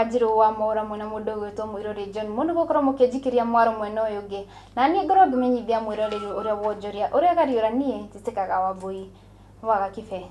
Wanjiru wa Mohoro mwena mundu gwitwo Mwirori John mundu gukoro mukijikiria mwaro mwena uyu ngi na nie ngoro ngimenyithia Mwirori uria Wonjoria uria gariura nie titikaga Wambui wa GAKIBE.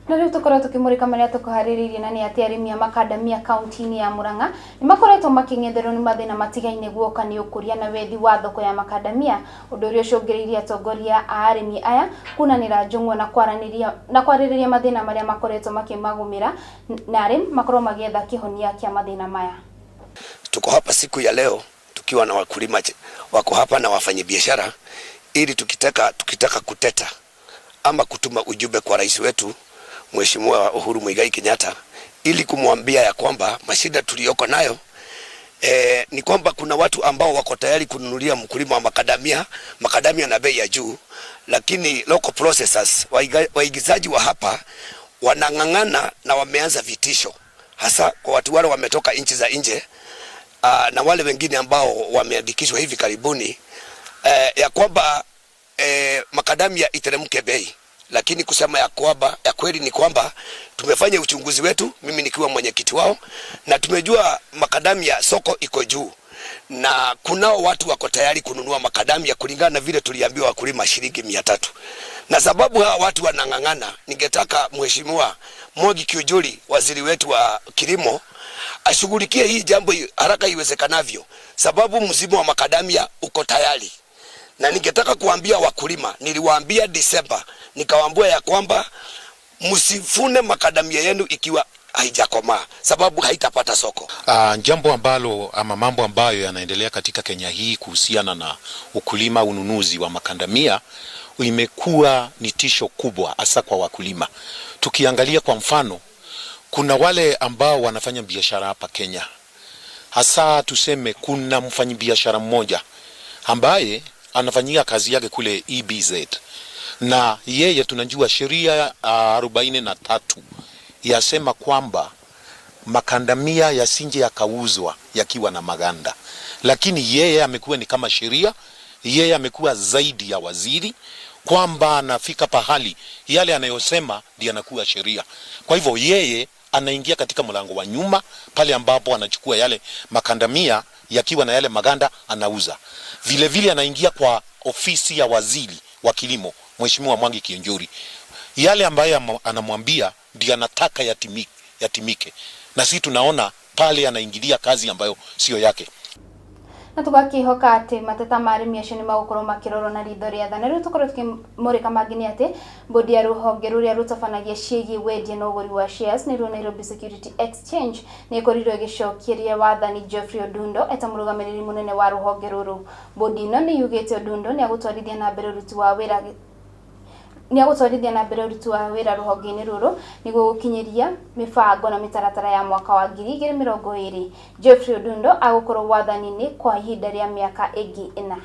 Nariu tukora tukimurika maria tukuhariririe na ni ati arimi a makadamia kaunti-ini ya Murang'a ni makoretwo making'etherwo ni mathina matigaine guoka ni ukuria na wethi wa thoko ya makadamia undu uria ucungiririe atongoria a arimi aya kunanira njung'o na kwaririria mathina maria makoretwo makimagumira na arim makorwo magietha kihonia kia mathina maya. Tuko hapa siku ya leo tukiwa na wakulima wako hapa na wafanyabiashara ili tukitaka kuteta ama kutuma ujumbe kwa rais wetu Mheshimiwa Uhuru Muigai Kenyatta ili kumwambia ya kwamba mashida tuliyoko nayo ni kwamba kuna watu ambao wako tayari kununulia mkulima wa makadamia na bei ya juu, lakini local processors waigizaji wa hapa wanang'ang'ana na wameanza vitisho hasa kwa watu wale wametoka nchi za nje na wale wengine ambao wameandikishwa hivi karibuni ya kwamba makadamia iteremke bei. Lakini kusema ya kweli ni kwamba tumefanya uchunguzi wetu, mimi nikiwa mwenyekiti wao, na tumejua makadamia soko iko juu na kunao watu wako tayari kununua makadamia kulingana na vile tuliambiwa wakulima shilingi 300. Na sababu hawa watu wanang'ang'ana, ningetaka Mheshimiwa Mwangi Kiujuri, waziri wetu wa kilimo, ashughulikie hii jambo haraka iwezekanavyo, sababu mzimu wa makadamia uko tayari. Na ningetaka kuambia wakulima, niliwaambia Disemba, nikawaambia ya kwamba msifune makadamia yenu ikiwa haijakomaa, sababu haitapata soko. Jambo ambalo ama mambo ambayo yanaendelea katika Kenya hii kuhusiana na ukulima, ununuzi wa makadamia imekuwa ni tisho kubwa hasa kwa wakulima. Tukiangalia kwa mfano, kuna wale ambao wanafanya biashara hapa Kenya. Hasa tuseme kuna mfanyabiashara mmoja ambaye anafanyia kazi yake kule EBZ. Na yeye tunajua sheria 43 yasema kwamba makadamia yasinje yakauzwa yakiwa na maganda. Lakini yeye amekuwa ni kama sheria, yeye amekuwa zaidi ya waziri, kwamba anafika pahali yale anayosema ndiyo yanakuwa sheria. Kwa hivyo yeye anaingia katika mlango wa nyuma pale ambapo anachukua yale makadamia yakiwa na yale maganda anauza. Vile vile anaingia kwa ofisi ya waziri wa kilimo Mheshimiwa Mwangi Kiujuri. Yale ambayo anamwambia ndiyo anataka yatimike. Na sisi tunaona pale anaingilia kazi ambayo sio yake. Na tugakihoka ati mateta marimi acio ni magukoro makiroro na ritho ria thana riu tukoro tukimurika magini ati bodi ya ruhonge ruria rutafanagia ciegi wendia na uguri wa shares ni Nairobi Security Exchange ni ikorirwo igicokiria wathani Geoffrey Odundo eta murugamiriri munene wa ruhonge ruru. Bodi ino ni yugite Odundo ni agutwarithia na mbere uruti wa wira ruhonge-ini ruru niguo gukinyiria mibango na mitaratara ya mwaka wa 2020. Geoffrey Odundo agukorwo wathani-ini kwa ihinda ria miaka ingi 4.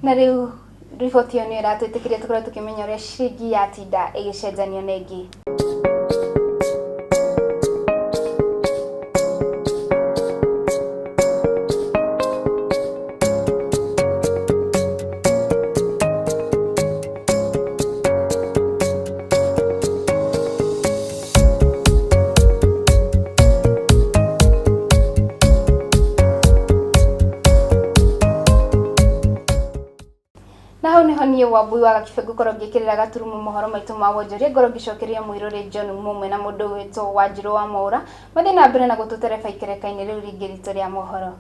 Na riu riboti iyo ni iratwitikiria tukorwo tukimenya uria ciringi yatinda igicenjanio na ingi. Niĩ Wambui wa GAKIBE ngũkorwo ngĩkĩrĩra gaturumu mohoro maitũ ma Wonjoria ngorwo ngĩcokeria Mwirori John mumwe na mũndũ wĩtwo Wanjiru wa Mohoro mathiĩ na mbere na gũtũtereba ikereka-inĩ rĩu rĩngĩ ritũ rĩa mohoro.